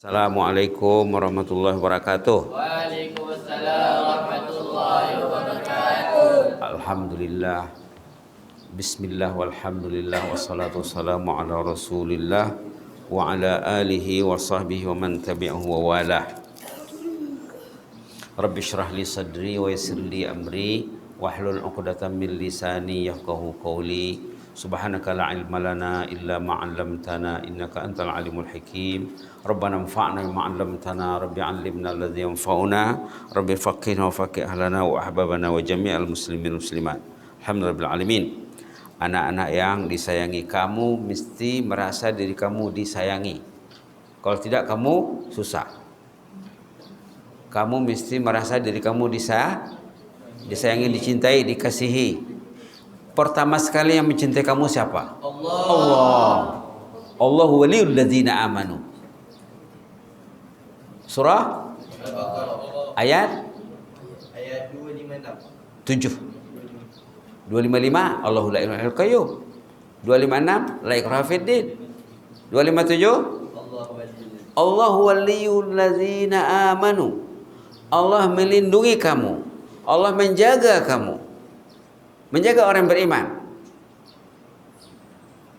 Assalamualaikum warahmatullahi wabarakatuh. Waalaikumsalam warahmatullahi wabarakatuh. Alhamdulillah. Bismillah walhamdulillah wassalatu wassalamu ala Rasulillah wa ala alihi wa sahbihi wa man tabi'ahu wa walah. Rabbi shrah li sadri wa yassir li amri wahlul 'uqdatam min lisani yafqahu qawli. Subhanaka la ilma lana illa ma 'allamtana innaka antal alimul hakim. Rabbana anfa'na bima 'allamtana, rabbi 'allimna alladhi yanfa'una, rabbi faqihna wa faqih ahlana wa ahbabana wa jami'al muslimin muslimat. Alhamdulillah alamin. Anak-anak yang disayangi, kamu mesti merasa diri kamu disayangi. Kalau tidak kamu susah. Kamu mesti merasa diri kamu disayangi, dicintai, dikasihi. Pertama sekali yang mencintai kamu siapa? Allah. Allahu waliyul ladzina amanu. Surah ayat 7. 255 Allahu la ilaha illa qayyum. 256 la ikraha fid din. 257 Allahu waliyul ladzina amanu. Allah melindungi kamu. Allah menjaga kamu. Menjaga orang yang beriman.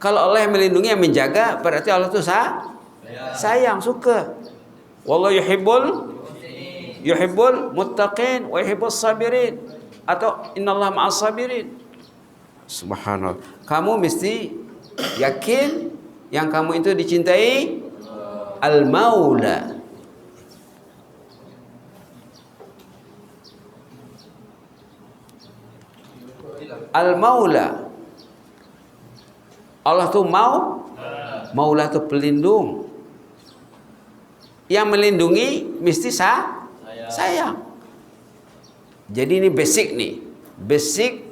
Kalau Allah yang melindungi, yang menjaga, berarti Allah itu sayang, suka. Wallahu yuhibbul muttaqin wa yuhibbus sabirin. Atau innallaha ma'as sabirin. Subhanallah. Kamu mesti yakin yang kamu itu dicintai Al-Maula. Al-Maula. Allah tuh Maula tuh pelindung. Yang melindungi mesti sayang. Jadi ini basic nih. Basic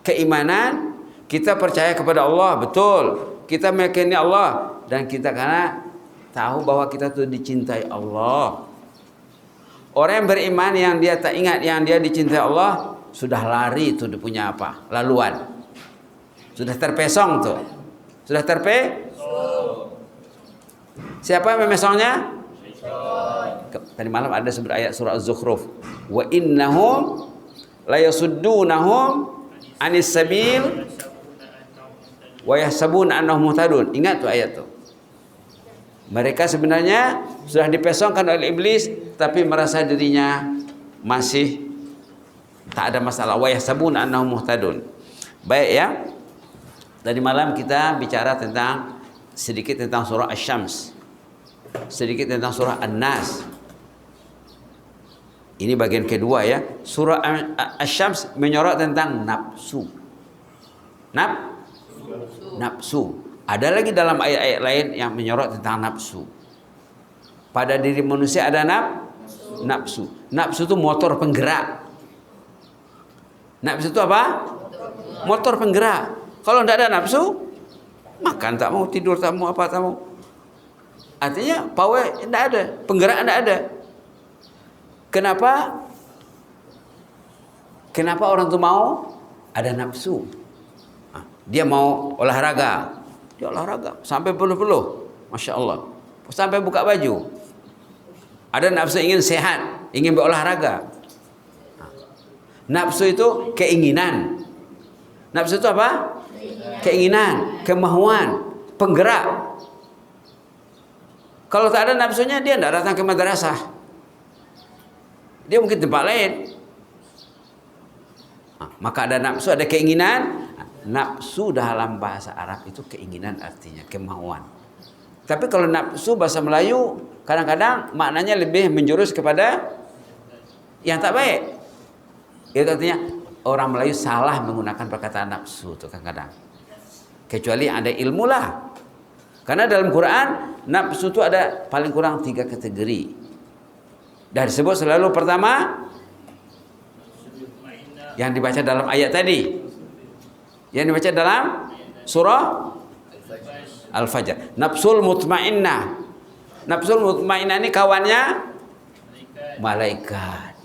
keimanan. Kita percaya kepada Allah, betul. Kita meyakini Allah. Dan kita karena tahu bahwa kita tuh dicintai Allah. Orang yang beriman yang dia tak ingat yang dia dicintai Allah, sudah lari tuh dia punya apa? Laluan. Sudah terpesong tuh. Sudah Siapa yang memesongnya? Tadi malam ada sebut ayat surah Az-Zukhruf. Wa innahum la yasuddunahum anis sabil wa yahsabuna annahum muhtadun. Ingat tuh ayat tuh. Mereka sebenarnya sudah dipesongkan oleh iblis tapi merasa dirinya masih tak ada masalah. Wa yahsabuna annahum muhtadun. Baik ya. Tadi malam kita bicara sedikit tentang surah Asy-Syams. Sedikit tentang surah An-Nas. Ini bagian kedua ya. Surah Asy-Syams menyorot tentang nafsu. Nafsu. Ada lagi dalam ayat-ayat lain yang menyorot tentang nafsu. Pada diri manusia ada nafsu. Nafsu itu motor penggerak. Nafsu itu apa? Motor penggerak. Kalau tidak ada nafsu, makan tak mau, tidur tak mau, apa tak mau. Artinya power tidak ada, penggerak tidak ada. Kenapa orang itu mau? Ada nafsu. Dia mau olahraga. Dia olahraga sampai peluh-peluh. Masya Allah. Sampai buka baju. Ada nafsu ingin sehat, ingin berolahraga. Nafsu itu keinginan. Nafsu itu apa? Keinginan, kemauan, penggerak. Kalau tak ada nafsunya, dia tidak datang ke madrasah. Dia mungkin tempat lain. Maka ada nafsu, ada keinginan. Nafsu dalam bahasa Arab itu keinginan artinya, kemauan. Tapi kalau nafsu bahasa Melayu, kadang-kadang maknanya lebih menjurus kepada yang tak baik. Itu artinya orang Melayu salah menggunakan perkataan nafsu itu kadang-kadang. Kecuali ada ilmu lah. Karena dalam Quran nafsu itu ada paling kurang 3 kategori. Dan disebut selalu pertama yang dibaca dalam ayat tadi. Yang dibaca dalam surah Al-Fajr. Nafsul mutmainnah. Nafsul mutmainnah ini kawannya malaikat.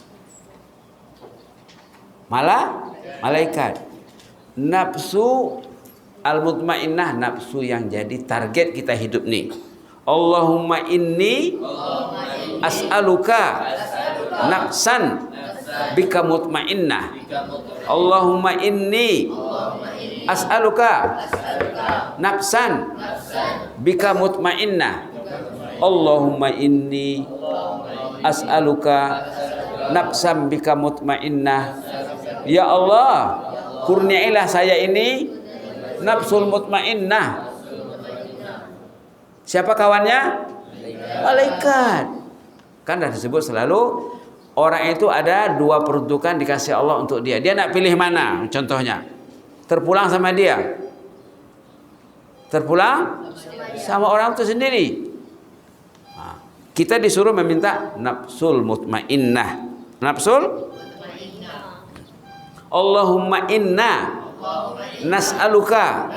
Malaikat. Nafsu al-mutmainnah, nafsu yang jadi target kita hidup nih. Allahumma inni as'aluka nafsan bika mutmainnah. Allahumma inni as'aluka nafsan bika mutmainnah. Allahumma inni as'aluka nafsan bika mutmainnah. Ya Allah, kurniailah saya ini nafsul mutmainnah. Siapa kawannya? Malaikat. Kan dah disebut selalu orang itu ada dua peruntukan dikasih Allah untuk dia. Dia nak pilih mana? Contohnya, terpulang sama dia, terpulang sama orang itu sendiri. Nah, kita disuruh meminta nafsul mutmainnah. Nafsul Allahumma inna nas'aluka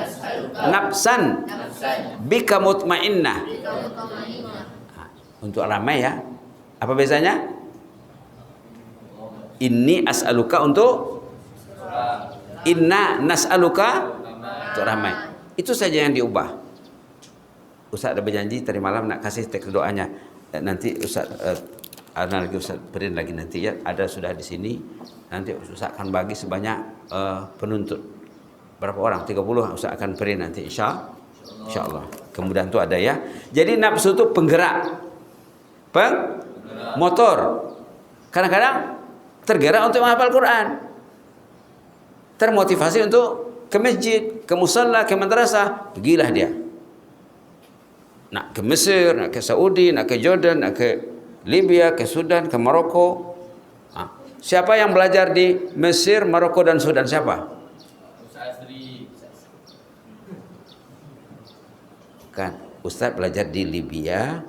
nafsan bika mutmainnah. Untuk ramai ya. Apa biasanya? Inni as'aluka untuk inna nas'aluka untuk ramai. Itu saja yang diubah. Ustaz ada berjanji tadi malam nak kasih teks doanya. Nanti Ustaz ada lagi Ustaz beri lagi nanti ya. Ada sudah di sini. Nanti Ustaz akan bagi sebanyak penuntut. Berapa orang? 30 Ustaz akan beri nanti insyaallah. Kemudian tu ada ya. Jadi nafsu itu penggerak. Motor. Kadang-kadang tergerak untuk menghafal Quran. Termotivasi untuk ke masjid, ke musalla, ke madrasah, pergilah dia. Nak ke Mesir, nak ke Saudi, nak ke Jordan, nak ke Libya, ke Sudan, ke Maroko. Siapa yang belajar di Mesir, Maroko dan Sudan? Siapa? Kan Ustaz belajar di Libya,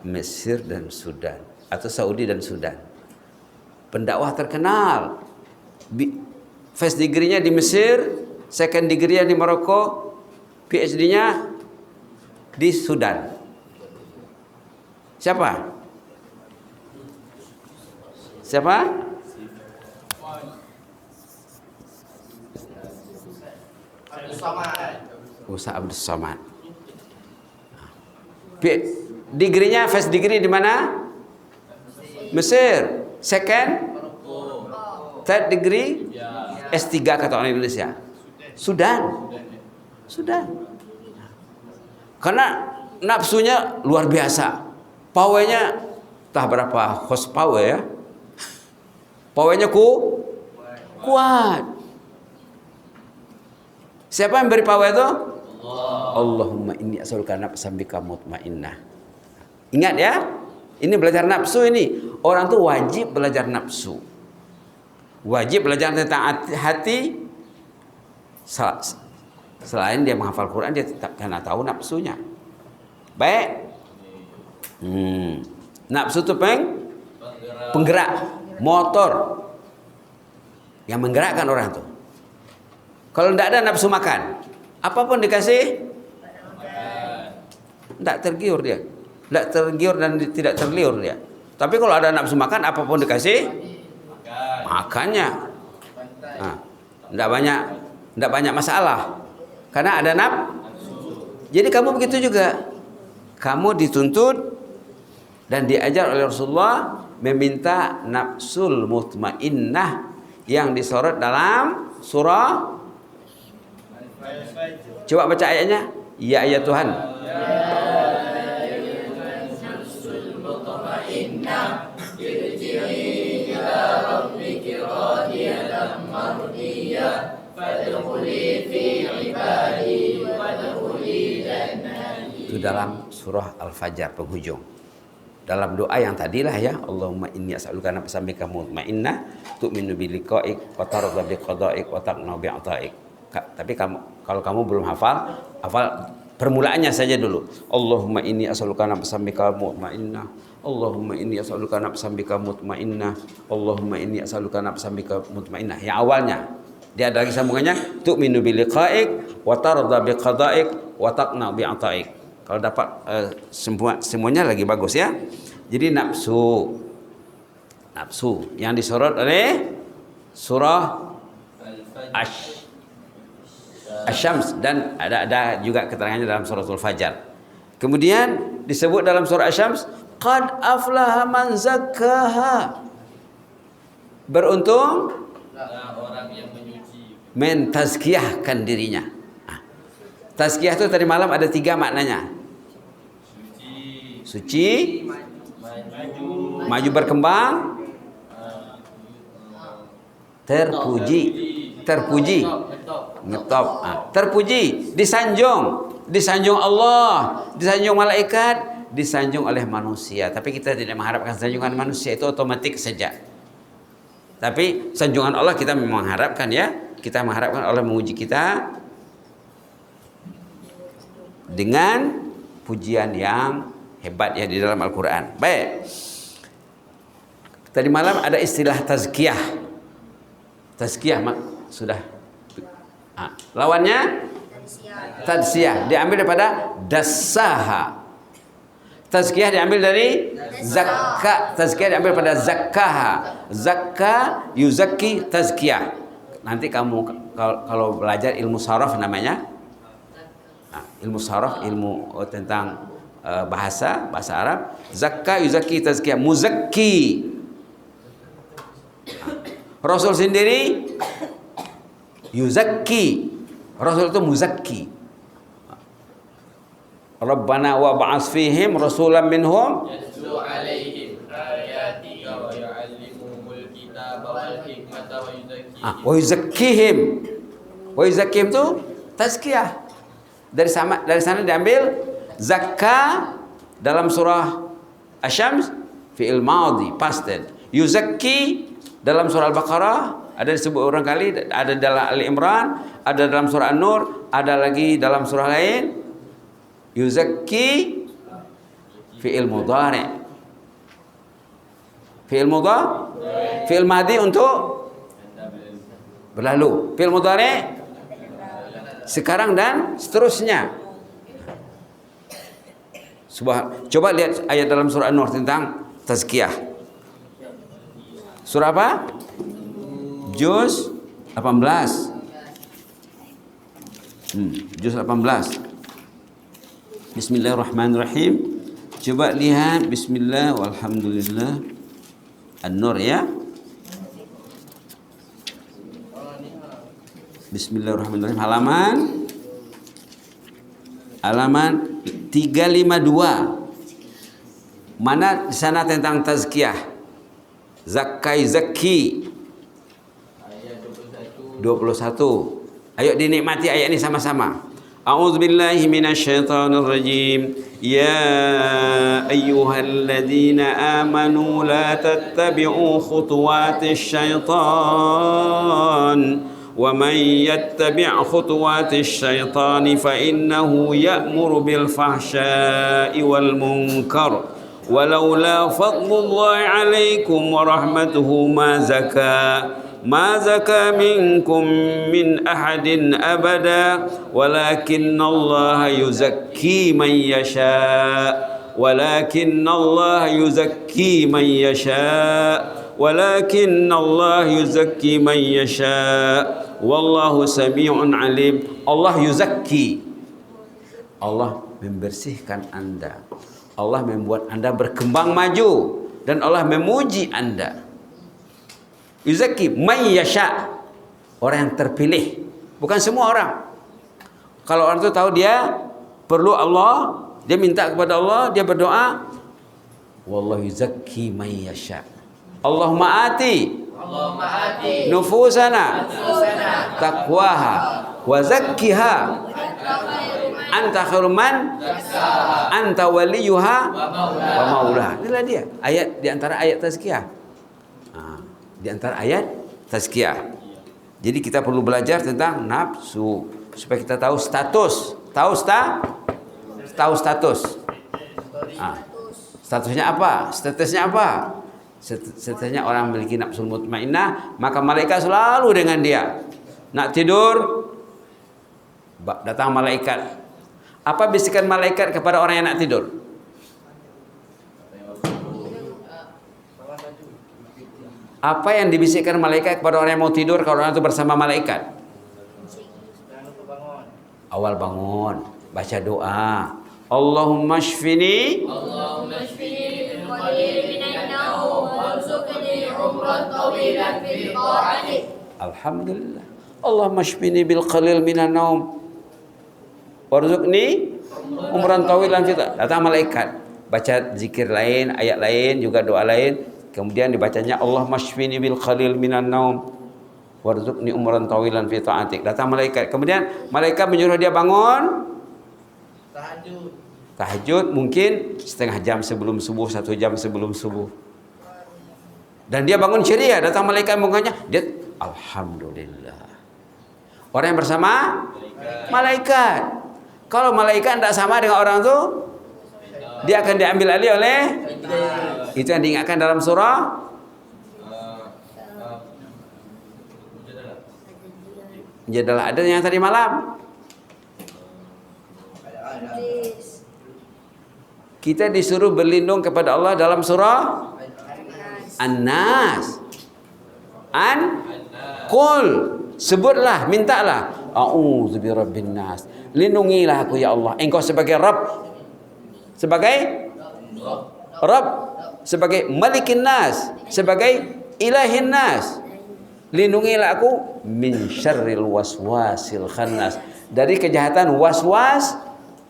Mesir dan Sudan, atau Saudi dan Sudan. Pendakwah terkenal. First degree-nya di Mesir, second degree-nya di Maroko, PhD-nya di Sudan. Siapa? Siapa? Ustaz Abdul Somad. Degree-nya first degree di mana? Mesir. Second, third degree, S3 kata orang Indonesia. Sudan. Karena nafsunya luar biasa. Powernya entah berapa horsepower ya. Powernya kuat. Siapa yang beri power itu? Allahumma inni as'aluka nafsan bika mutmainnah. Ingat ya, ini belajar nafsu ini. Orang tuh wajib belajar nafsu. Wajib belajar tentang hati. Selain dia menghafal Quran, dia karena tahu nafsunya. Baik. Nafsu itu penggerak, motor yang menggerakkan orang itu. Kalau tidak ada nafsu makan, apapun dikasih, tidak tergiur dia, tidak tergiur dan tidak terliur dia. Tapi kalau ada nafsu makan, apapun dikasih, makannya. Tidak banyak masalah, karena ada nafsu. Jadi kamu begitu juga, kamu dituntut dan diajar oleh Rasulullah meminta nafsul mutmainnah yang disorot dalam surah. Coba baca ayatnya. Ya ayat Tuhan. Itu dalam surah Al-Fajr penghujung. Dalam doa yang tadilah ya, Allahumma inni as'aluka nafsan bika mutmainnah tu'minu bi liqa'ik wa tarda bi qada'ik wa taqna bi 'ata'ik. Tapi kalau kamu belum hafal permulaannya saja dulu. Allahumma inni as'aluka nafsan bika mutmainnah. Allahumma inni as'aluka nafsan bika mutmainnah. Allahumma inni as'aluka nafsan bika mutmainnah. Yang awalnya dia ada lagi sambungannya, tu'minu bi liqa'ik wa tarda bi qada'ik wa taqna bi 'ata'ik. Kalau dapat semuanya lagi bagus ya. Jadi nafsu yang disorot oleh surah Asy-Syams dan ada juga keterangannya dalam suratul Fajar. Kemudian disebut dalam surah Asy-Syams, qad aflaha man zakkaha. Beruntung orang yang menyuci. mentazkiyahkan dirinya. Tazkiyah itu tadi malam ada 3 maknanya. Suci, maju berkembang, terpuji, ngetop, terpuji, disanjung Allah, disanjung malaikat, disanjung oleh manusia. Tapi kita tidak mengharapkan sanjungan manusia, itu otomatis saja. Tapi sanjungan Allah kita memang mengharapkan ya. Kita mengharapkan Allah menguji kita dengan pujian yang hebat ya di dalam Al-Quran. Baik. Tadi malam ada istilah tazkiyah. Tazkiyah sudah. Lawannya tadzkiyah. Diambil daripada dassaha. Tazkiyah diambil dari zakka. Tazkiyah diambil pada zakkaha. Zakka yuzakki tazkiyah. Nanti kamu kalau belajar ilmu saraf namanya. Ilmu saraf, ilmu tentang bahasa Arab. Zakka yuzakki tazkiyah. Muzakki. Rasul sendiri yuzakki. Rasul itu muzakki. Rabbana wa ba'ats fihim rasulan minhum Yatlu alaihim ayatika wa yu'allimuhumul kitaba wal hikmata wa yuzakkihim. wa yuzakkihim. Wa yuzakkihim itu tazkiyah. Dari sana diambil zakka dalam surah Asy-Syams fi'il madhi past tense. Yuzakki dalam surah Al-Baqarah ada disebut orang kali, ada dalam Ali Imran, ada dalam surah An-Nur, ada lagi dalam surah lain. Yuzakki fi'il mudhari. Fi'il mudhari, fi'il madhi untuk berlalu. Fi'il mudhari sekarang dan seterusnya. Coba lihat ayat dalam surah An-Nur tentang tazkiyah. Surah apa? Juz 18. Juz 18. Bismillahirrahmanirrahim. Coba lihat bismillah walhamdulillah. An-Nur ya. Bismillahirrahmanirrahim. Halaman 352. Mana di sana tentang tazkiyah? Zakkai zakki. Ayat 21. 21. Ayo dinikmati ayat ini sama-sama. A'udzubillahi minasyaitonir rajim. Ya ayyuhalladzina amanu la tattabi'u khutuwatisy syaitan. Wa man yattabi' khutuwatisy syaitani fa innahu ya'muru bil fahsya'i wal munkar. Walaula fadlullahi 'alaikum wa rahmatuhu ma zaka minkum min ahadin abada walakinallaha yuzakki man yasha walakinallaha yuzakki man yasha wallahu sami'un alim. Allah yuzakki, Allah membersihkan Anda, Allah membuat Anda berkembang maju, dan Allah memuji Anda. Yuzakki man yasha, orang yang terpilih, bukan semua orang. Kalau orang itu tahu dia perlu Allah, dia minta kepada Allah, dia berdoa, wallahu yuzakki man yasha. Allahumma ati nufusana taqwaha wa zakkiha anta khairum man anta waliyuha wa maulaha. Inilah dia ayat di antara ayat tazkiyah. Di antara ayat tazkiyah. Jadi kita perlu belajar tentang nafsu supaya kita tahu status. Tahu status. Statusnya apa? Statusnya orang memiliki nafsu mutmainnah, maka malaikat selalu dengan dia. Nak tidur, datang malaikat. Apa bisikan malaikat kepada orang yang nak tidur? Apa yang dibisikkan malaikat kepada orang yang mau tidur kalau orang itu bersama malaikat? Awal bangun, baca doa. Allahumma shfini. اللهم اشفني بالقليل من النوم وارزقني عمرا طويلا في طاعتك. Alhamdulillah. Allahumma shfini bil qalil minan naum warzuqni umran tawilan fi. Datang malaikat baca zikir lain, ayat lain, juga doa lain. Kemudian dibacanya Allahumma shfini bil qalil minan naum warzuqni umran tawilan fi ta'atik. Datang malaikat. Kemudian malaikat menyuruh dia bangun tahajud mungkin setengah jam sebelum subuh, 1 jam sebelum subuh. Dan dia bangun ceria. Datang malaikat mukanya dia alhamdulillah. Orang yang bersama malaikat. Kalau malaikat tidak sama dengan orang itu, dia akan diambil alih oleh itu yang diingatkan dalam surah Jadalah. Ada yang tadi malam. Kita disuruh berlindung kepada Allah dalam surah An-Nas. Qul, sebutlah, mintalah. A'udzu birabbin nas. Lindungilah aku ya Allah. Engkau sebagai Rabb. Sebagai Rabb, sebagai Malikin Nas, sebagai Ilahin Nas. Lindungilah aku min syarril waswasil khannas. Dari kejahatan waswas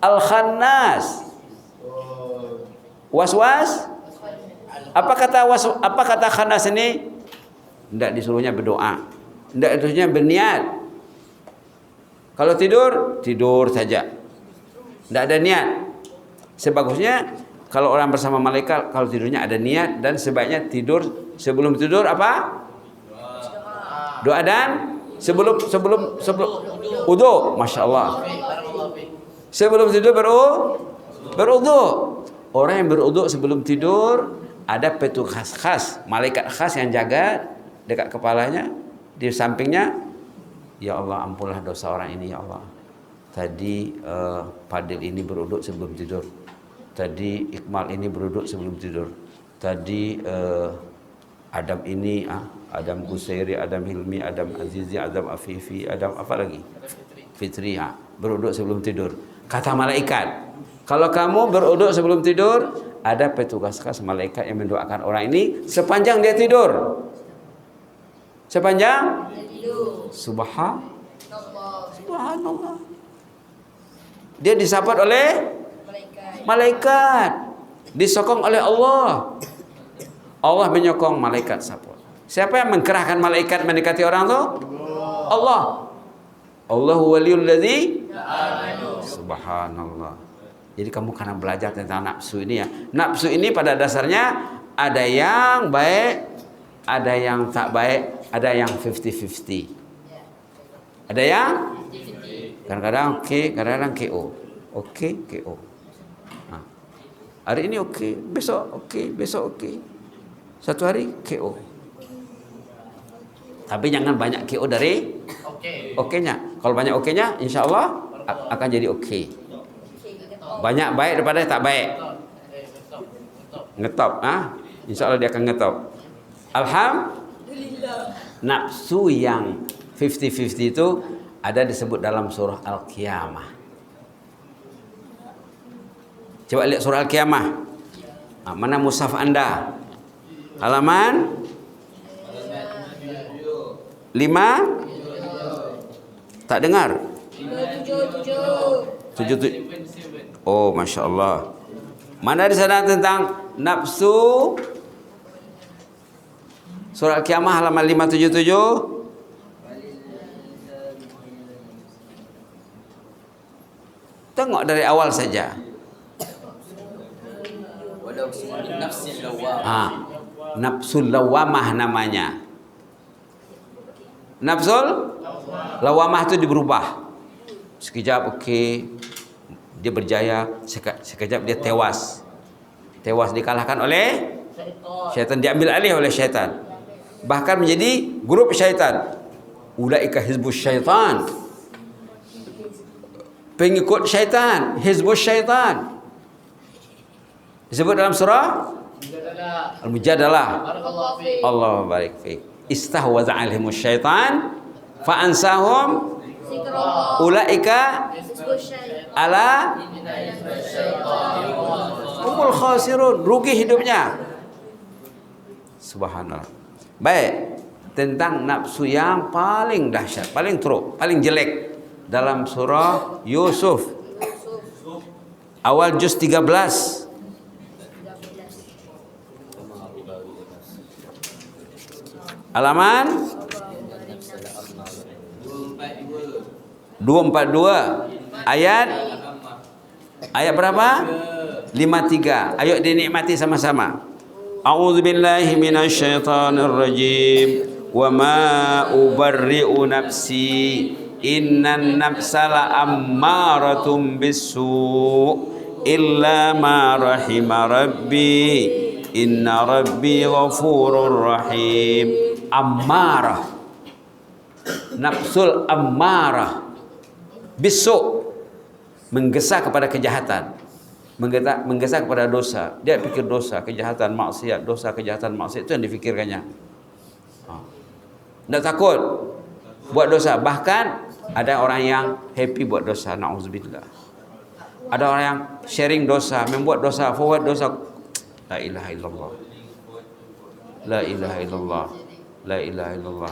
al-khannas. Waswas? Apa kata khannas ini? Tidak disuruhnya berdoa, tidak disuruhnya berniat. Kalau tidur saja, tidak ada niat. Sebagusnya kalau orang bersama malaikat, kalau tidurnya ada niat, dan sebaiknya tidur sebelum tidur apa? Doa dan sebelum wudu. Masya Allah. Sebelum tidur berudu. Orang yang berudu sebelum tidur ada petugas khas, malaikat khas yang jaga dekat kepalanya, di sampingnya. Ya Allah, ampunlah dosa orang ini ya Allah. Tadi Fadil ini beruduk sebelum tidur. Tadi Iqmal ini beruduk sebelum tidur. Tadi Adam ini, Adam Gusairi, Adam Hilmi, Adam Azizi, Adam Afifi, Adam apa lagi? Fitri, beruduk sebelum tidur. Kata malaikat, kalau kamu beruduk sebelum tidur, ada petugas khas malaikat yang mendoakan orang ini sepanjang dia tidur. Sepanjang Subhanallah. Dia disapat oleh malaikat, disokong oleh Allah. Allah menyokong malaikat support. Siapa yang mengkerahkan malaikat mendekati orang itu? Allah. Allahu waliyul ladzi amanu. Subhanallah. Jadi kamu karena belajar tentang nafsu ini ya. Nafsu ini pada dasarnya ada yang baik, ada yang tak baik, ada yang 50-50. Ada yang kadang-kadang oke, kadang-kadang KO. Oke, KO. Nah, hari ini oke, besok oke, besok oke. Satu hari KO. Tapi jangan banyak KO dari oke-nya. Kalau banyak oke-nya, insya Allah akan jadi oke. Banyak baik daripada tak baik. Ngetop, insya Allah dia akan ngetop. Alhamdulillah. Nafsu yang 50-50 itu ada disebut dalam surah Al-Qiyamah. Coba lihat surah Al-Qiyamah. Mana mushaf Anda? Halaman 5? Tak dengar? 77. Oh, Masya Allah. Mana di sana tentang nafsu? Surah Al-Qiyamah halaman 577. Tengok dari awal saja. Nafsul lawamah namanya. Nafsul lawamah itu berubah. Sekejap oke, dia berjaya, sekejap dia tewas. Tewas dikalahkan oleh syaitan, diambil alih oleh syaitan. Bahkan menjadi grup syaitan. Ulaika hizbus syaitan. Pengikut syaitan, hizbus syaitan. Disebut dalam surah Al-Mujadalah. Allah barik fiik. Istahwaza 'alaihimus syaitan fa ansahum ulaika ala humul khasirun, rugi hidupnya. Subhanallah. Baik, tentang nafsu yang paling dahsyat, paling teruk, paling jelek dalam surah Yusuf. Awal juz 13. Halaman 242. Ayat berapa? 53. Ayo dinikmati sama-sama. A'udzubillahi minasyaitonirrajim. Wa ma ubarri'u nafsi innan nafsa la'ammaratun bisu' illa ma rahima rabbi inna rabbi ghafurur rahim. Ammarah, nafsul ammarah, bisu, menggesa kepada kejahatan, menggesa kepada dosa. Dia pikir dosa, kejahatan, maksiat, dosa, kejahatan, maksiat, itu yang difikirkannya. Tidak takut buat dosa. Bahkan ada orang yang happy buat dosa, na'udzubillah. Ada orang yang sharing dosa, membuat dosa, forward dosa. La ilaha illallah, la ilaha illallah, la ilaha illallah.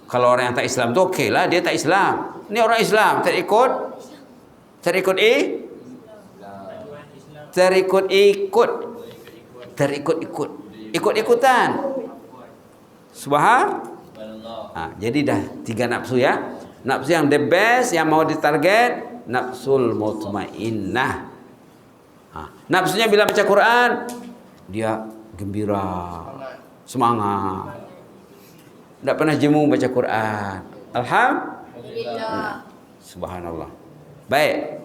Kalau orang yang tak Islam tu okey lah, dia tak Islam. Ini orang Islam, ikut-ikutan. Subhanallah. Jadi dah 3 nafsu ya. Nafsu yang the best, yang mau ditarget, nafsul mutmainnah. Nafsunya bila baca Quran, dia gembira, semangat. Tidak pernah jemu baca Quran. Alhamdulillah. Subhanallah. Baik.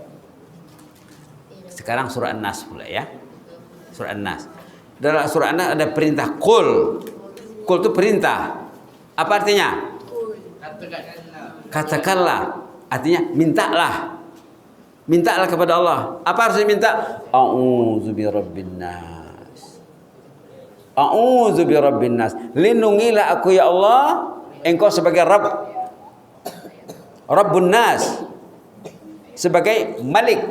Sekarang surah An-Nas pula ya. Surah An-Nas. Dalam surah An-Nas ada perintah qul. Qul itu perintah. Apa artinya? Katakanlah. Artinya mintalah. Mintalah kepada Allah. Apa harus diminta? A'udzu birabbin nas. A'udzu birabbin nas. Lindungilah aku ya Allah, Engkau sebagai Rabb. Rabbun nas. Sebagai Malik.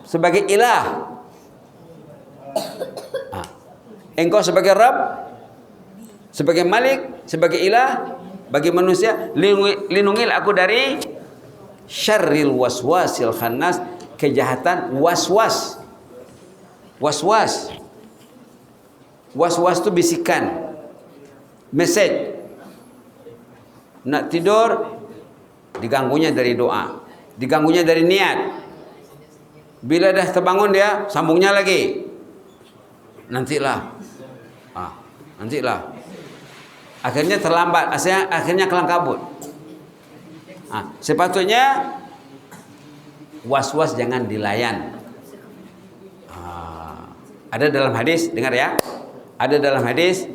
Sebagai ilah. Engkau sebagai Rabb, sebagai Malik, sebagai ilah bagi manusia. Lindungilah aku dari syarril waswasil khannas, kejahatan waswas. Waswas itu bisikan, message. Nak tidur diganggunya dari doa, diganggunya dari niat. Bila dah terbangun dia sambungnya lagi. Nantilah. Nantilah. Akhirnya terlambat, akhirnya kelang kabut. Sepatutnya was-was jangan dilayan. Ada dalam hadis, dengar ya. Ada dalam hadis,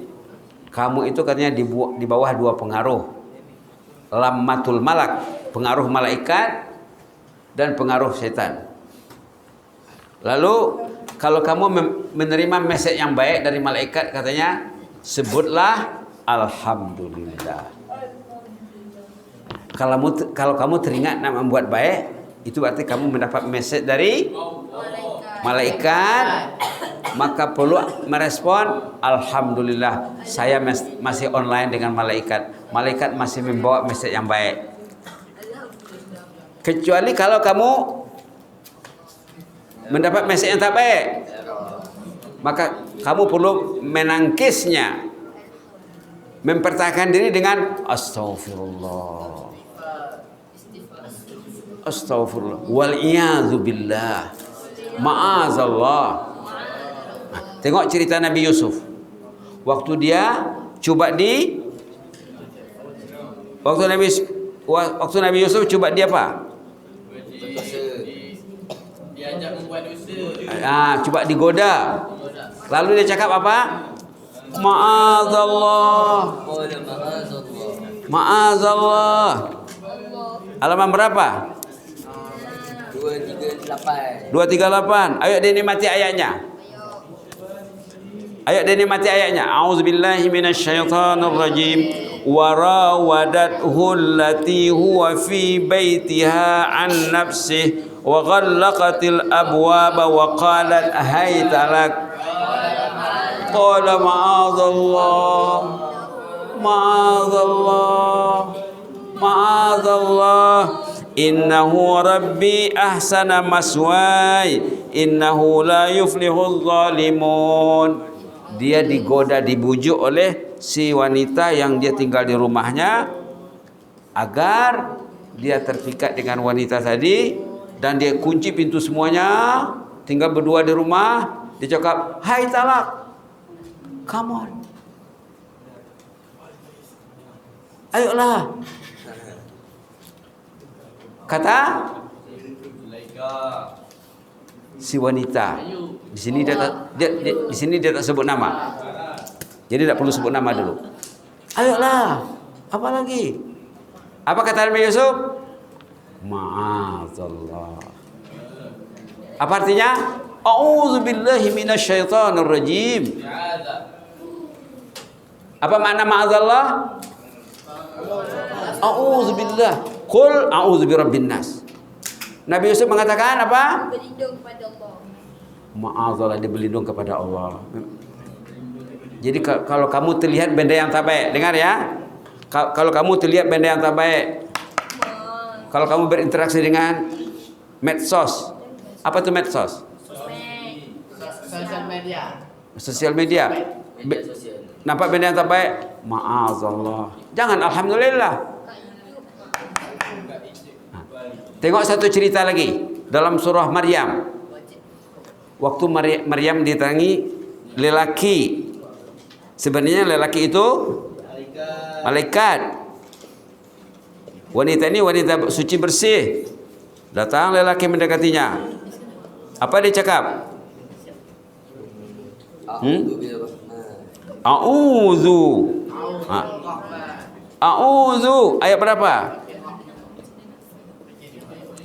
kamu itu katanya di bawah 2 pengaruh. Lammatul malak, pengaruh malaikat, dan pengaruh setan. Lalu kalau kamu menerima message yang baik dari malaikat, katanya sebutlah alhamdulillah. Kalau kamu teringat nak membuat baik, itu berarti kamu mendapat message dari malaikat. Maka perlu merespon, alhamdulillah, saya masih online dengan malaikat. Malaikat masih membawa message yang baik. Kecuali kalau kamu mendapat message yang tak baik, maka kamu perlu menangkisnya, mempertahankan diri dengan astaghfirullah, astaghfirullah, wal iyadzu billah, ma'azallah. Tengok cerita Nabi Yusuf. Waktu dia cuba waktu Nabi Yusuf cuba dia apa? Diajak membuat dosa. Cuba digoda. Lalu dia cakap apa? Ma'azallah. Ma'azallah. Halaman berapa? 238. Ayo dinikmati ayatnya. Ayat dinikmati ayatnya. A'udzubillahi minasyaitonirrajim. وراودته التي هو في بيتها عن نفسه وغلقت الأبواب وقالت هيت لك قال معاذ الله معاذ الله معاذ الله إنه ربي أحسن مسواي إنه لا يفلح الظالمون. Dia digoda, dibujuk oleh si wanita yang dia tinggal di rumahnya agar dia terpikat dengan wanita tadi, dan dia kunci pintu semuanya, tinggal berdua di rumah. Dia cakap, hai talak, come on, ayolah. Kata si wanita. Di sini di sini dia tak sebut nama. Jadi tak perlu sebut nama dulu. Ayolah. Apa lagi? Apa kata Nabi Yusuf? Ma'azallah. Apa artinya? A'udzubillahi minasyaitonir rajim. Apa makna ma'azallah? A'udzubillah. Qul a'udzu birabbin nas. Nabi Yusuf mengatakan apa? Berlindung kepada Allah. Ma'azallah, dia berlindung kepada Allah. Jadi kalau kamu terlihat benda yang tak baik, dengar ya. Kalau kamu terlihat benda yang tak baik, kalau kamu berinteraksi dengan medsos, apa tu medsos? Sosial media. Sosial media. Nampak benda yang tak baik, ma'azallah. Jangan alhamdulillah. Tengok satu cerita lagi dalam surah Maryam. Waktu Maryam diterangi lelaki. Sebenarnya lelaki itu malaikat. Wanita ini wanita suci bersih. Datang lelaki mendekatinya. Apa dia cakap? A'udzu. A'udzu. Ayat berapa?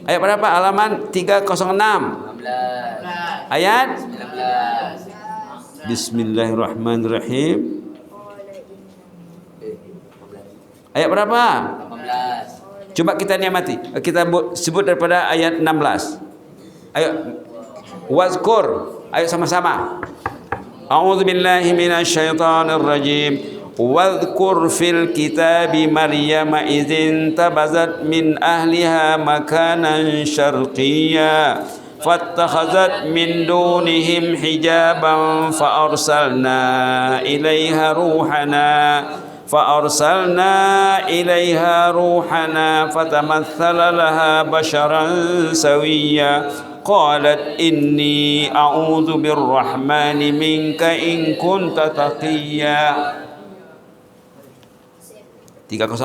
Ayat berapa? Halaman 306. Ayat 19. Bismillahirrahmanirrahim. Ayat berapa? 18. Coba kita niamati. Kita sebut daripada ayat 16. Ayo wazkur. Ayo sama-sama. A'udzu billahi minasyaitonir rajim. واذكر في الكتاب مريم إذ انتبذت من أهلها مكانا شرقيا فاتخذت من دونهم حجابا فأرسلنا إليها روحنا فتمثل لها بشرا سويا قالت إني أعوذ بالرحمن منك إن كنت تقيا. 306.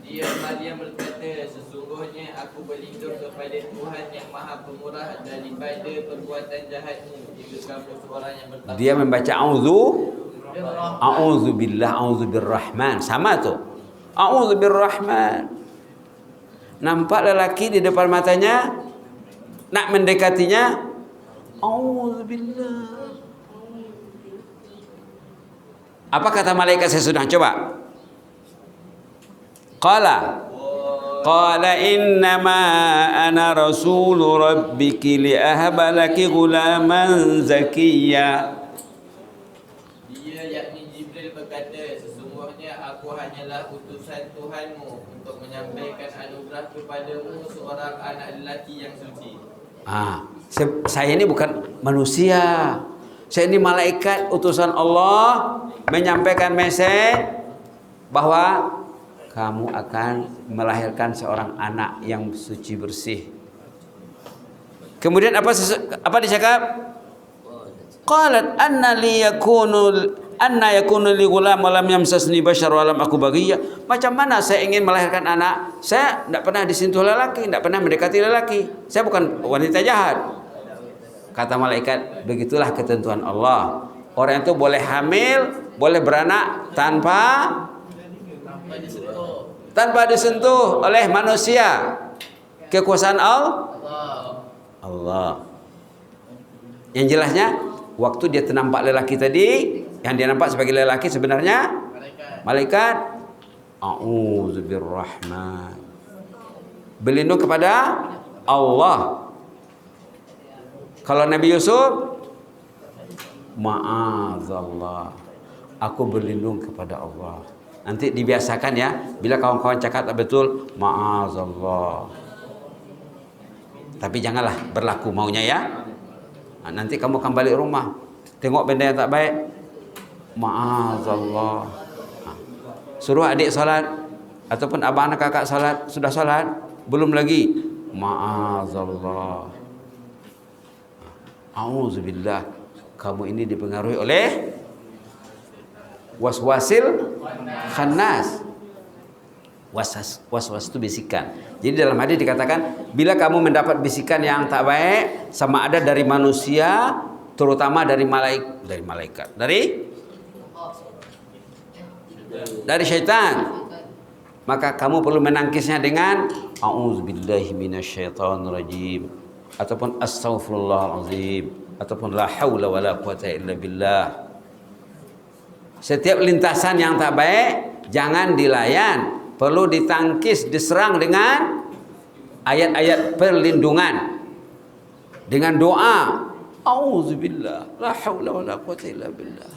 Dia Maryam berkata, sesungguhnya aku berlindung kepada Tuhan yang Maha Pemurah daripada perbuatan jahatmu jika kamu seorang yang bertakwa. Dia membaca a'udzu billah, a'udzu birrahman, sama tu. A'udzu birrahman. Nampak lelaki di depan matanya, nak mendekatinya, a'udzu billah. Apa kata malaikat sesudah? Coba. Qala innama ana rasulu rabbiki li ahaba laki ghulaman zakiyya. Dia yakni Jibril berkata, sesungguhnya aku hanyalah utusan Tuhanmu untuk menyampaikan anugerah kepadamu seorang anak lelaki yang suci. Saya ini bukan manusia. Saya ini malaikat utusan Allah menyampaikan mesej bahwa kamu akan melahirkan seorang anak yang suci bersih. Kemudian apa dicakap? Qalat anna yakunu li ghulam wa lam yamsasni bashar wa lam aku baghiyya. Macam mana saya ingin melahirkan anak? Saya tidak pernah disentuh lelaki, tidak pernah mendekati lelaki. Saya bukan wanita jahat. Kata malaikat, begitulah ketentuan Allah. Orang itu boleh hamil, boleh beranak tanpa disentuh oleh manusia. Kekuasaan Allah. Yang jelasnya, waktu dia ternampak lelaki tadi, yang dia nampak sebagai lelaki sebenarnya Malaikat. malaikat. A'udzubirrahman. Berlindung kepada Allah. Kalau Nabi Yusuf, ma'azallah, aku berlindung kepada Allah. Nanti dibiasakan ya, bila kawan-kawan cakap tak betul, ma'azallah. Tapi janganlah berlaku maunya ya. Nanti kamu akan balik rumah, tengok benda yang tak baik, ma'azallah. Suruh adik salat ataupun abang anak kakak salat, sudah salat belum lagi, ma'azallah. Auzubillah, kamu ini dipengaruhi oleh waswasil khannas. Was-was itu bisikan. Jadi dalam hadis dikatakan, bila kamu mendapat bisikan yang tak baik, sama ada dari manusia, terutama dari malaikat, dari syaitan, maka kamu perlu menangkisnya dengan a'udzubillahi minasyaitonirrajim, ataupun astaghfirullahalazim, ataupun la haula wala quwata illa billah. Setiap lintasan yang tak baik jangan dilayan, perlu ditangkis, diserang dengan ayat-ayat perlindungan, dengan doa auzubillah la haula wala quwata illa billah.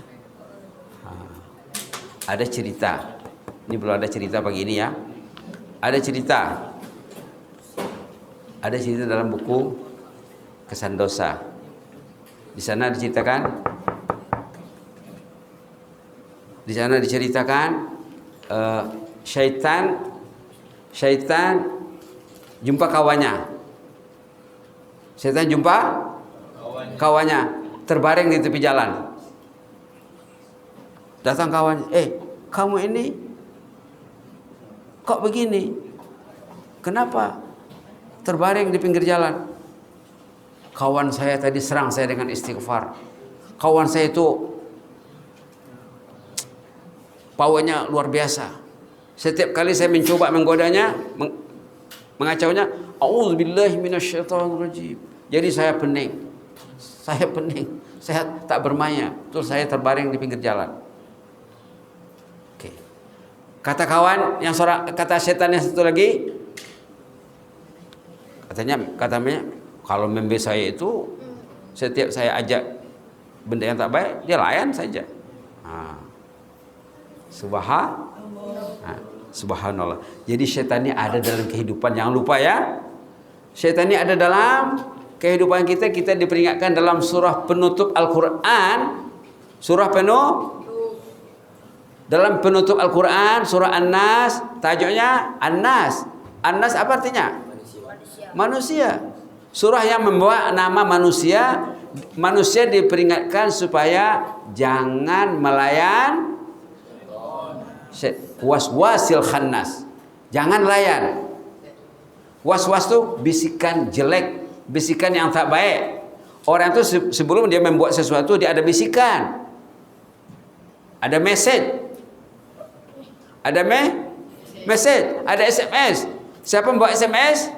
Ada cerita, ini belum ada cerita pagi ini ya. Ada cerita dalam buku Kesan Dosa. Di sana diceritakan syaitan jumpa kawannya. Syaitan jumpa kawannya terbaring di tepi jalan. Datang kawan, kamu ini kok begini? Kenapa terbaring di pinggir jalan? Kawan saya tadi serang saya dengan istighfar. Kawan saya itu powernya luar biasa. Setiap kali saya mencoba menggodanya, mengacaunya, auzubillahi minasyaitonirrajim. Jadi saya pening, saya tak bermaya. Terus saya terbaring di pinggir jalan. Oke. Kata kawan yang kata setan yang satu lagi, katanya kalau member saya itu setiap saya ajak benda yang tak baik, dia layan saja. Subhanallah. Jadi syaitan ini ada dalam kehidupan, jangan lupa ya. Syaitan ini ada dalam kehidupan kita. Kita diperingatkan dalam surah penutup Al-Quran, dalam penutup Al-Quran, surah An-Nas, tajuknya An-Nas. An-Nas apa artinya? Manusia. Surah yang membawa nama manusia. Manusia diperingatkan supaya jangan melayan waswasil khannas. Jangan layan. Was-was itu bisikan jelek, bisikan yang tak baik. Orang itu sebelum dia membuat sesuatu, dia ada bisikan, ada message, ada ada SMS. Siapa membuat SMS?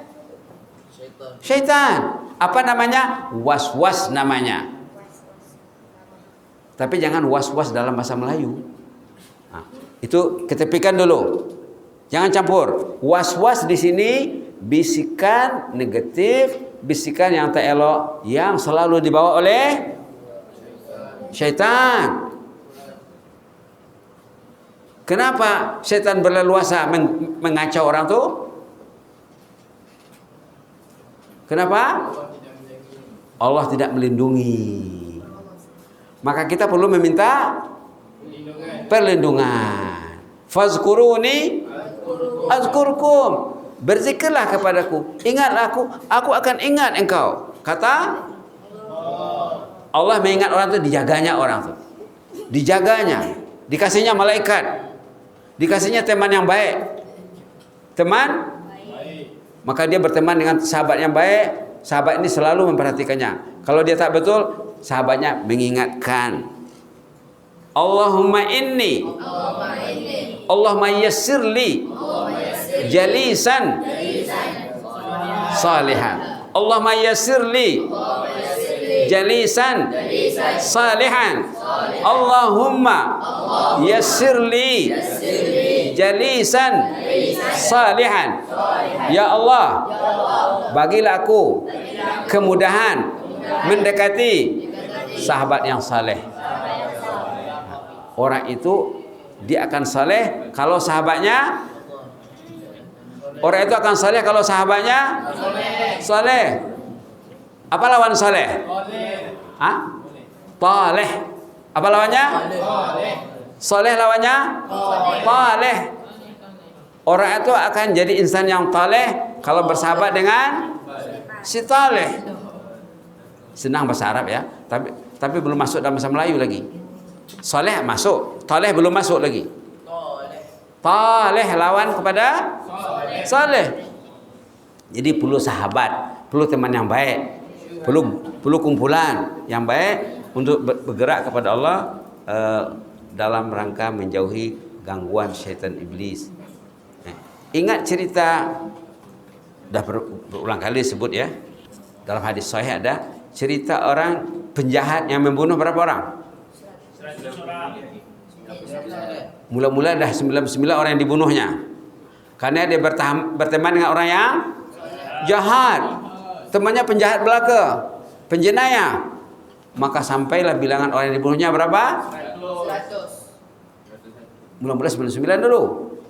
Syaitan. Apa namanya? Was-was namanya. Tapi jangan was-was dalam bahasa Melayu. Itu ketepikan dulu. Jangan campur. Was-was di sini bisikan negatif, bisikan yang tak elok yang selalu dibawa oleh syaitan. Kenapa syaitan berleluasa mengacau orang tu? Kenapa? Allah tidak melindungi. Maka kita perlu meminta perlindungan. Fazkuruni azkurkum. Berzikirlah kepadaku, ingatlah aku akan ingat engkau. Kata Allah mengingat orang itu, dijaganya orang itu. Dijaganya, dikasihnya malaikat. Dikasihnya teman yang baik. Maka dia berteman dengan sahabat yang baik. Sahabat ini selalu memperhatikannya. Kalau dia tak betul, sahabatnya mengingatkan. Allahumma inni Allahumma yassirli jalisan salihan. Allahumma yassirli jalisan salihan. Allahumma yassirli jalisan salihan. Ya Allah, bagilah aku kemudahan mendekati sahabat yang saleh. Orang itu dia akan saleh kalau sahabatnya. Orang itu akan saleh kalau sahabatnya saleh. Apa lawan saleh? Hah? Taleh. Apa lawannya? Saleh lawannya? Taleh. Orang itu akan jadi insan yang taleh kalau bersahabat dengan si taleh. Senang bahasa Arab ya, tapi belum masuk dalam bahasa Melayu lagi. Saleh masuk, taleh belum masuk lagi. Taleh lawan kepada saleh. Jadi perlu sahabat, perlu teman yang baik, perlu kumpulan yang baik untuk bergerak kepada Allah dalam rangka menjauhi gangguan syaitan iblis. Ingat cerita, dah berulang kali disebut ya, dalam hadis sahih ada cerita orang penjahat yang membunuh berapa orang? 100 orang. Mula-mula dah 99 orang yang dibunuhnya. Karena dia berteman dengan orang yang jahat. Temannya penjahat belaka, penjenayah. Maka sampailah bilangan orang yang dibunuhnya berapa? 100. Mula-mula 99 dulu.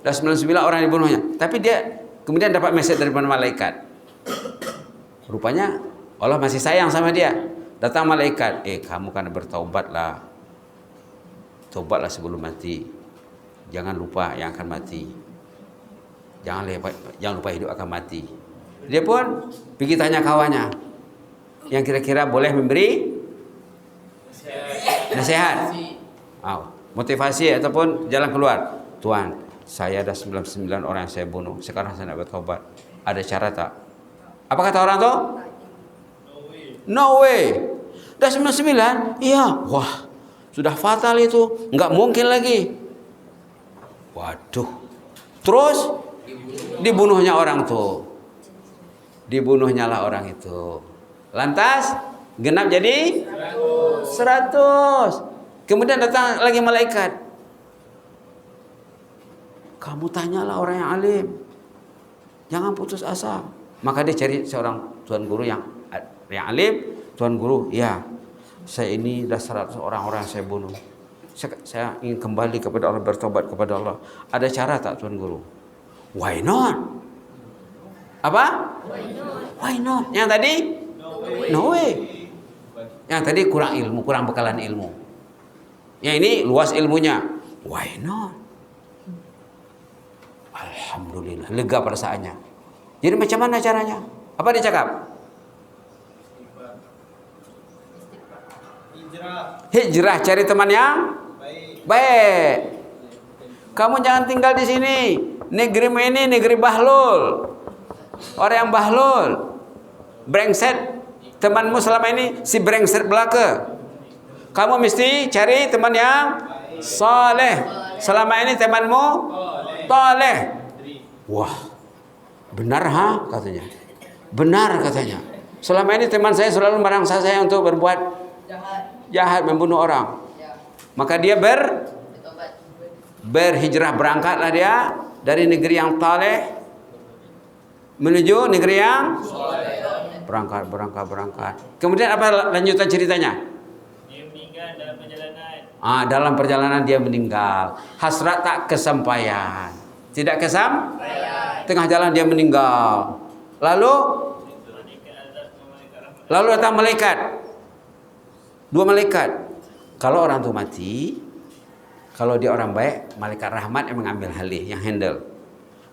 Dah 99 orang yang dibunuhnya. Tapi dia kemudian dapat mesej daripada malaikat. Rupanya Allah masih sayang sama dia. Datang malaikat, kamu kan bertaubatlah. Taubatlah sebelum mati. Jangan lupa yang akan mati. Jangan lupa hidup akan mati. Dia pun pergi tanya kawannya yang kira-kira boleh memberi nasihat, motivasi ataupun jalan keluar. Tuan, saya ada 99 orang yang saya bunuh. Sekarang saya nak bertaubat. Ada cara tak? Apa kata orang tu? No way. Dah 99? Iya. Wah, sudah fatal itu. Enggak mungkin lagi. Waduh. Terus dibunuhnya orang tu. Dibunuhnya lah orang itu. Lantas genap jadi 100. Kemudian datang lagi malaikat. Kamu tanyalah orang yang alim. Jangan putus asa. Maka dia cari seorang tuan guru yang alim. Tuan guru, ya, saya ini dah 100 orang-orang yang saya bunuh. Saya ingin kembali kepada Allah, bertobat kepada Allah. Ada cara tak tuan guru? Why not? Apa? Why not? Yang tadi? No way. Yang tadi kurang ilmu, kurang bekalan ilmu. Yang ini luas ilmunya. Why not? Alhamdulillah, lega perasaannya. Jadi macam mana caranya? Apa dia cakap? Hijrah, cari teman yang baik. Kamu jangan tinggal di sini. Negerimu ini negeri bahlul. Orang yang bahlul, brengsek. Temanmu selama ini si brengsek belaka. Kamu mesti cari teman yang saleh. Selama ini temanmu saleh. Wah, benar katanya. Benar katanya. Selama ini teman saya selalu merangsa saya untuk berbuat jahat, membunuh orang. Maka dia berhijrah, berangkatlah dia dari negeri yang taleh menuju negeri yang berangkat. Kemudian apa lanjutan ceritanya? Dia meninggal dalam perjalanan. Dalam perjalanan dia meninggal. Hasrat tak kesampaian. Tidak kesampaian. Tengah jalan dia meninggal. Lalu datang malaikat. 2 malaikat. Kalau orang tu mati, kalau dia orang baik, malaikat rahmat yang mengambil alih, yang handle.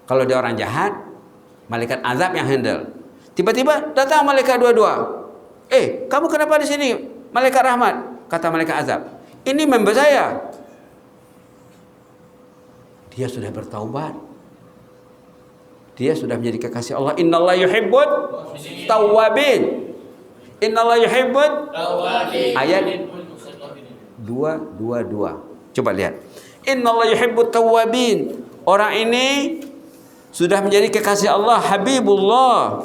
Kalau dia orang jahat, malaikat azab yang handle. Tiba-tiba datang malaikat dua-dua. Kamu kenapa di sini? Malaikat rahmat. Kata malaikat azab, ini member saya. Dia sudah bertaubat. Dia sudah menjadi kekasih Allah. Innallaha yuhibbut tawwabin. Innallaha yuhibbut tawwabin. Ayat 222. Coba lihat. Innallaha yuhibbut tawwabin. Orang ini sudah menjadi kekasih Allah, Habibullah.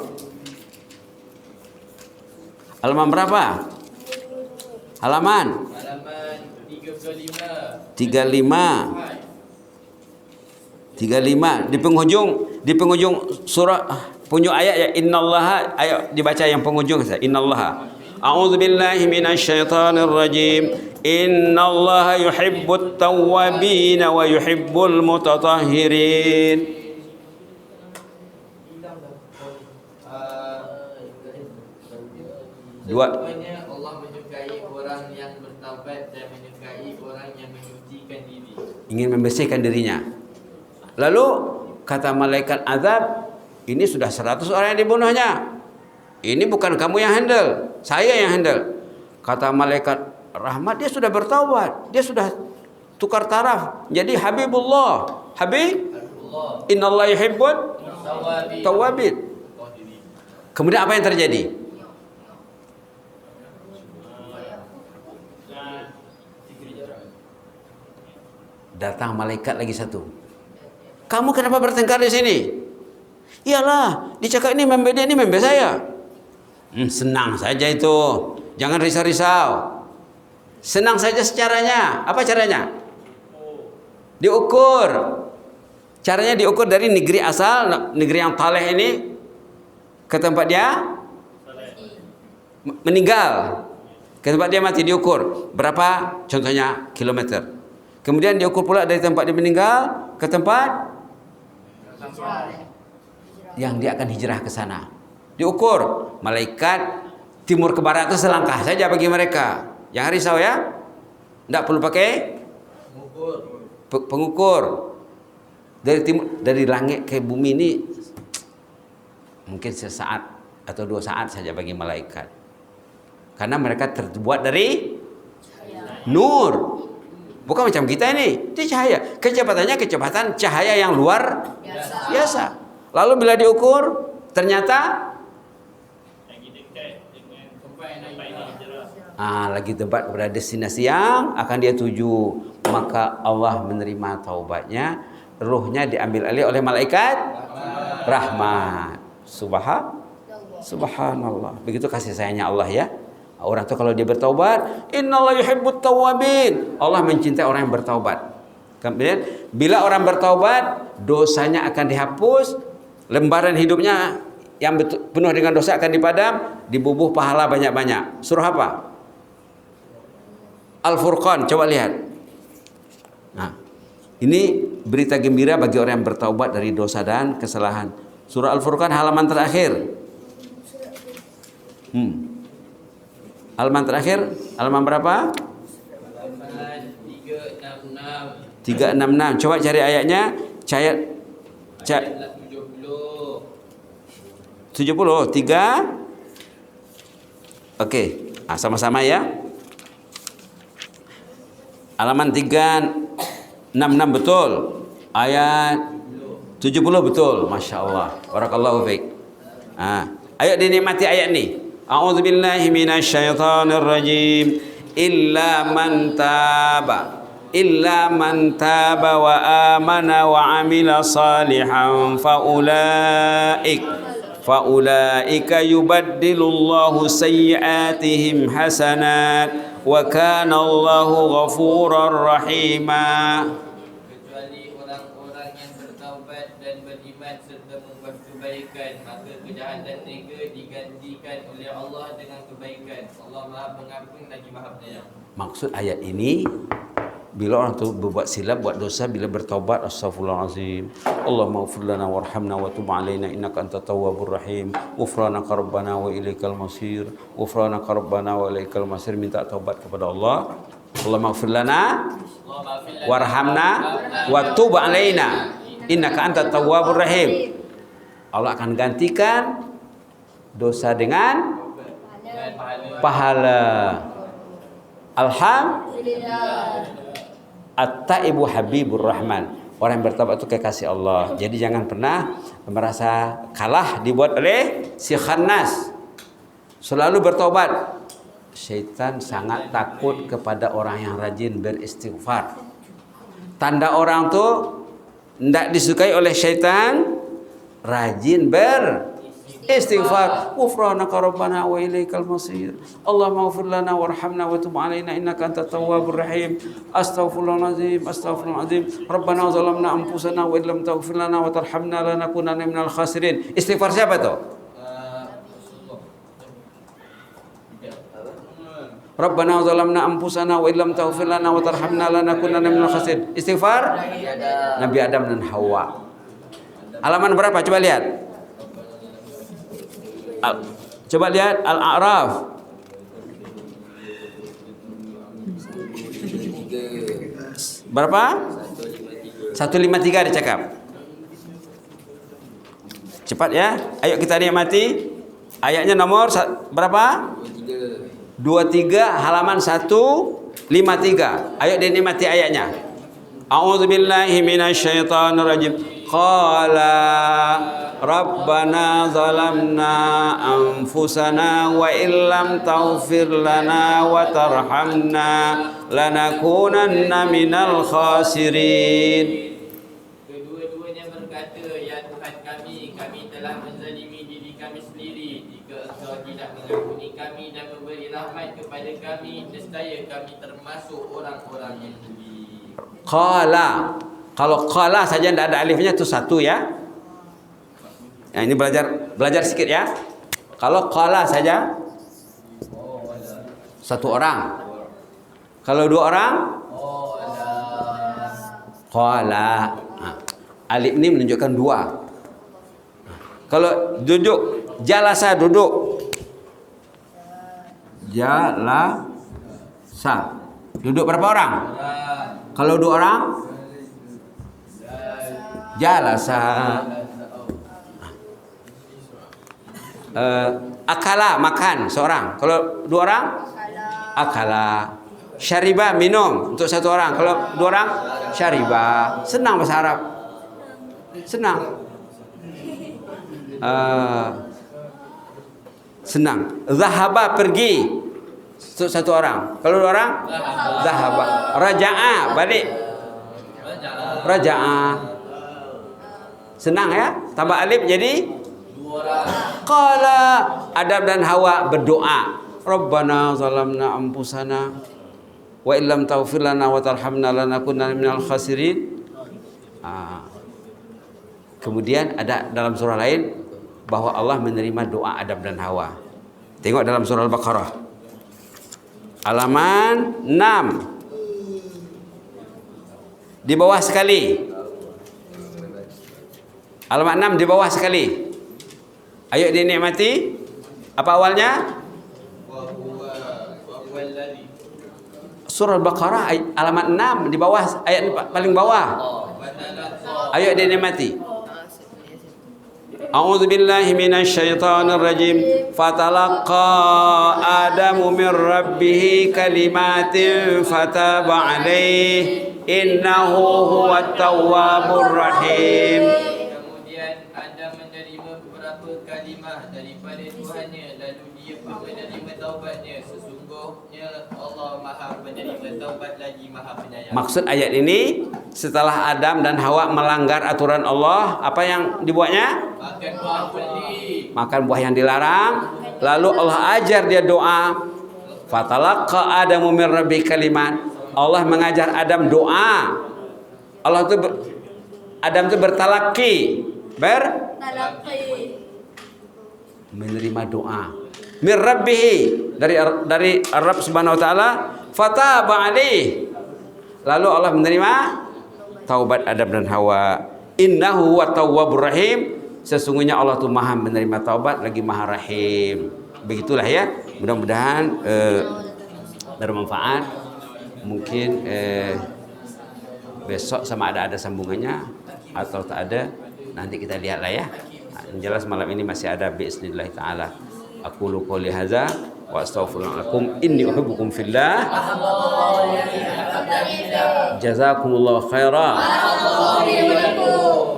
Halaman berapa? Halaman Halaman 35. 35 di penghujung surah penghujung ayat ya innallaha, ayo dibaca yang penghujung saja innallaha. A'udzubillahi minasyaitonir rajim. Innallaha yuhibbut tawwabin wa yuhibbul mutatahhirin. Dua. Semuanya Allah menyukai orang yang bertaubat dan menyukai orang yang menyucikan diri. Ingin membersihkan dirinya. Lalu kata malaikat azab, ini sudah 100 orang yang dibunuhnya. Ini bukan kamu yang handle, saya yang handle. Kata malaikat rahmat, dia sudah bertaubat, dia sudah tukar taraf. Jadi Habibullah, Allah innallaha yuhibbut tawwabin. Kemudian apa yang terjadi? Datang malaikat lagi satu. Kamu kenapa bertengkar di sini? Iyalah, dicakap ini member dia, ini member saya. Senang saja itu. Jangan risau-risau. Senang saja secaranya. Apa caranya? Diukur. Caranya diukur dari negeri asal, negeri yang taleh ini ke tempat dia meninggal. Ke tempat dia mati diukur. Berapa? Contohnya kilometer. Kemudian diukur pula dari tempat dia meninggal ke tempat yang dia akan hijrah ke sana. Diukur. Malaikat timur ke barat itu selangkah saja bagi mereka. Jangan risau ya. Tidak perlu pakai pengukur. Dari timur, dari langit ke bumi ini mungkin sesaat atau 2 saat saja bagi malaikat. Karena mereka terbuat dari nur. Bukan macam kita ini, dia cahaya. Kecepatannya kecepatan cahaya yang luar biasa. Lalu bila diukur, ternyata lagi dekat dengan tempat yang hijrah. lagi tempat pada destinasi yang akan dia tuju. Maka Allah menerima taubatnya, ruhnya diambil alih oleh malaikat rahmat. Subhanallah. Begitu kasih sayangnya Allah ya. Orang itu kalau dia bertaubat, innallaha yuhibbut tawwabin. Allah mencintai orang yang bertaubat. Kemudian bila orang bertaubat, dosanya akan dihapus, lembaran hidupnya yang penuh dengan dosa akan dipadam, dibubuh pahala banyak-banyak. Surah apa? Al-Furqan, coba lihat. Nah, ini berita gembira bagi orang yang bertaubat dari dosa dan kesalahan. Surah Al-Furqan halaman terakhir. Halaman terakhir, halaman berapa? Halaman 366. 366. Coba cari ayatnya. Ayat 70. 70, 3. Oke, sama-sama ya. Halaman 366 betul. Ayat 70 betul. Masya Allah. Barakallahu fiik. Ayo dinikmati ayat ini. A'udzu billahi minasyaitonir rajim. Illa man taba wa amana wa amila salihan faulaika yubaddilullahu sayyi'atihim hasanat wa kana Allahu ghafurar rahima. Kecuali orang-orang yang bertaubat dan beriman serta membuat kebaikan, maka kejahatan mereka digantikan oleh Allah dengan kebaikan. Allah Maha Pengampun lagi Maha Penyayang. Maksud ayat ini, bila orang itu berbuat silap, buat dosa, bila bertaubat, astaghfirullahalazim, Allahumma ighfir lana warhamna wa tub alaina innaka antat tawwabur rahim, ghufranaka rabbana wa ilaikal masir, ghufranaka rabbana wa ilaikal masir, minta taubat kepada Allah. Allahumma ighfir lana warhamna wa tub alaina innaka antat tawwabur rahim. Allah akan gantikan dosa dengan pahala. Alhamdulillah. At-taibu habibur rahman. Orang yang bertaubat itu kekasih Allah. Jadi jangan pernah merasa kalah dibuat oleh si khannas. Selalu bertaubat. Syaitan sangat takut kepada orang yang rajin beristighfar. Tanda orang tu tidak disukai oleh syaitan, rajin Istighfar. Ghufranaka rabbana wa ilaikal masir. Allahumma ighfir lana warhamna wa tub alaina innaka antat tawwabur rahim. Astaghfirullahalazim, astaghfirullahalazim. Rabbana zalamna anfusana wa illam taghfir lana wa tarhamna lanakunanna minal khasirin. Istighfar siapa tuh? Rabbana zalamna anfusana wa illam taghfir lana wa tarhamna lanakunanna minal khasirin. Istighfar Nabi Adam dan Hawa. Halaman berapa? Coba lihat. Coba lihat Al-A'raf. Berapa? 153 dicakap. Cepat ya. Ayo kita nikmati. Ayatnya nomor berapa? 23 halaman 153. Ayo dinikmati ayatnya. A'udzubillahi minasyaitonirrajim. Qala Rabbana zalamna anfusana wa illam taghfir lana wa tarhamna lanakunanna minal khasirin. Kedua-duanya berkata, ya Tuhan kami telah menzalimi diri kami sendiri. Jika Engkau tidak mengampuni kami dan memberi rahmat kepada kami, nescaya kami termasuk orang-orang yang rugi. Qala. Kalau qala saja tidak ada alifnya itu satu ya. Nah, ini belajar sedikit ya. Kalau qala saja satu orang. Kalau dua orang qala. Nah, alif ini menunjukkan dua. Kalau duduk, jalasa duduk. Jalasa. Duduk berapa orang? Kalau dua orang jalasa. Akala makan seorang. Kalau dua orang akala. Syariba minum untuk satu orang. Kalau dua orang syariba. Senang bahasa Arab. Senang. Senang. Zahaba pergi untuk satu orang. Kalau dua orang zahaba. Raja'a balik. Raja'a. Senang ya. Tambah alif jadi qala. Adam dan Hawa berdoa. Rabbana zalamna anfusana wa illam taghfir lana wa tarhamna lanakunanna minal khasirin. Kemudian ada dalam surah lain bahwa Allah menerima doa Adam dan Hawa. Tengok dalam surah Al-Baqarah. Halaman 6. Di bawah sekali. Halaman 6 di bawah sekali. Ayo dinikmati. Apa awalnya? Surah Al-Baqarah halaman 6 di bawah, ayat paling bawah. Ayo dinikmati. A'udzubillahi minasyaitonir rajim. Fatalaqa Adamu min rabbih kalimatin fataba alaihi innahu huwat tawwabur rahim. Kemudian Adam menerima beberapa kalimah daripada Tuhannya, lalu dia pun menerima taubatnya. Sesungguhnya Allah Maha penerima taubat lagi Maha penyayang. Maksud ayat ini, setelah Adam dan Hawa melanggar aturan Allah, apa yang dibuatnya? Makan buah beli. Makan buah yang dilarang. Lalu Allah ajar dia doa. Fatalaqa Adamu min rabbi kalimat. Allah mengajar Adam doa. Adam itu bertalaki, menerima doa. Min rabbihi, dari Rabb Subhanahu wa taala, fataba alaih. Lalu Allah menerima taubat Adam dan Hawa. Innahu huwat tawwabur rahim. Sesungguhnya Allah itu Maha menerima taubat lagi Maha Rahim. Begitulah ya. Mudah-mudahan bermanfaat. Mungkin besok sama ada sambungannya atau tak ada, nanti kita lihatlah ya. Yang jelas malam ini masih ada biiznillah taala. Aqulu qouli hadza wa astaghfirullahaladzim. Inni uhibbukum fillah. Jazakumullahu khairan.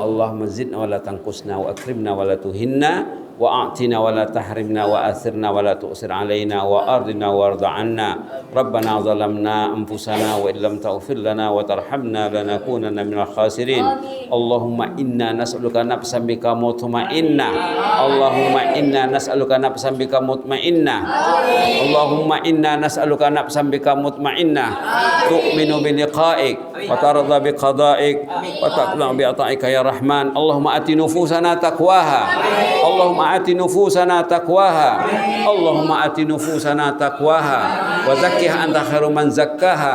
Allahumma zidna wa la tanqusna wa akrimna wa la tuhinna وأعطنا ولا تحرمنا وأثرنا ولا تؤثر علينا وأرضنا وارض عنا ربنا ظلمنا أنفسنا وإن لم تغفر لنا وترحمنا لنكونن من الخاسرين اللهم إنا نسألك نفسا بك مطمئنة اللهم إنا نسألك نفسا بك مطمئنة اللهم إنا نسألك نفسا بك مطمئنة تؤمن بلقائك وترضى بقضائك وتقنع بعطائك يا رحمن اللهم آت نفوسنا تقواها اللهم آت نفوسنا تقواها اللهم آت نفوسنا تقواها وزكها أنت خير من زكاها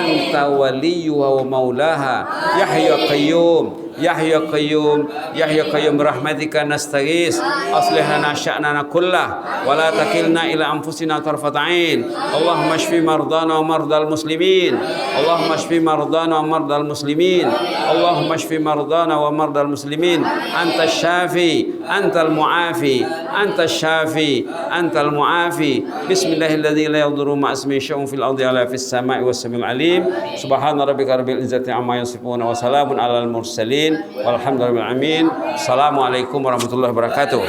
أنت وليها ومولاها يا حي يا قيوم يا حي يا قيوم يا حي يا قيوم برحمتك نستغيث أصلح لنا شأننا كله ولا تكلنا إلى أنفسنا طرفة عين اللهم اشف مرضانا ومرضى المسلمين اللهم اشف مرضانا ومرضى المسلمين اللهم اشف مرضانا ومرضى المسلمين أنت الشافي أنت المعافي أنت الشافي أنت المعافي بسم الله الذي لا يضر مع اسمه شيء في الأرض ولا في السماء والسميع العليم سبحان ربك رب العزة عما يصفون وسلام على المرسلين والحمد لله العالمين. Assalamualaikum warahmatullahi wabarakatuh.